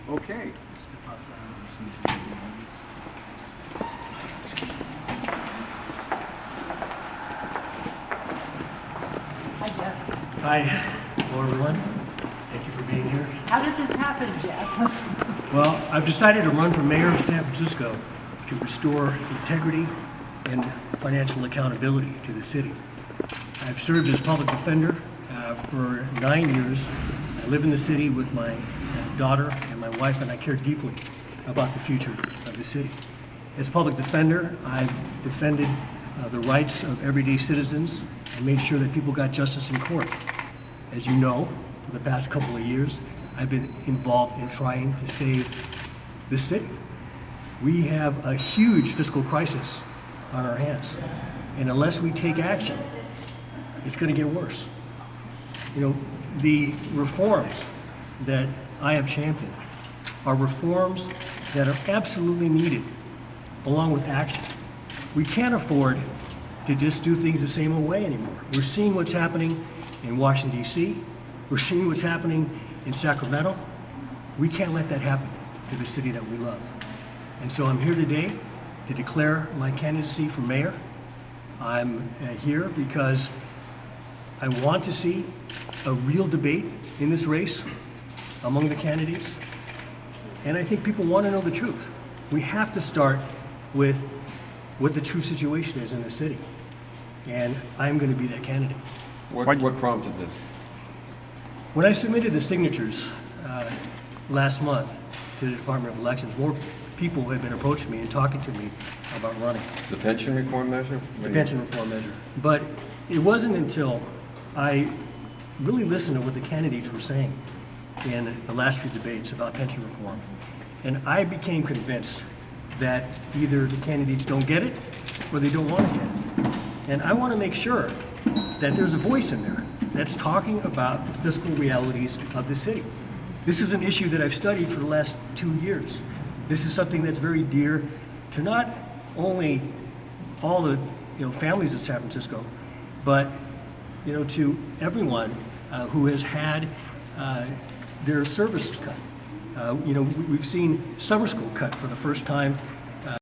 Okay. Hi, Jeff. Hi, hello everyone. Thank you for being here. How did this happen, Jeff? Well, I've decided to run for mayor of San Francisco to restore integrity and financial accountability to the city. I've served as public defender for 9 years. I live in the city with my daughter and my wife, and I care deeply about the future of the city. As public defender, I've defended the rights of everyday citizens and made sure that people got justice in court. As you know, for the past couple of years, I've been involved in trying to save the city. We have a huge fiscal crisis on our hands, and unless we take action, it's going to get worse. You know, the reforms that I have championed are reforms that are absolutely needed, along with action. We can't afford to just do things the same old way anymore. We're seeing what's happening in Washington, D.C. We're seeing what's happening in Sacramento. We can't let that happen to the city that we love. And so I'm here today to declare my candidacy for mayor. I'm here because I want to see a real debate in this race among the candidates. And I think people want to know the truth. We have to start with what the true situation is in the city. And I'm going to be that candidate. What prompted this? When I submitted the signatures last month to the Department of Elections, more people have been approaching me and talking to me about running. The pension reform measure? The pension reform measure. But it wasn't until I really listened to what the candidates were saying in the last few debates about pension reform. And I became convinced that either the candidates don't get it or they don't want to get it. And I want to make sure that there's a voice in there that's talking about the fiscal realities of the city. This is an issue that I've studied for the last 2 years. This is something that's very dear to not only all the families of San Francisco, but to everyone who has had their services cut. We've seen summer school cut for the first time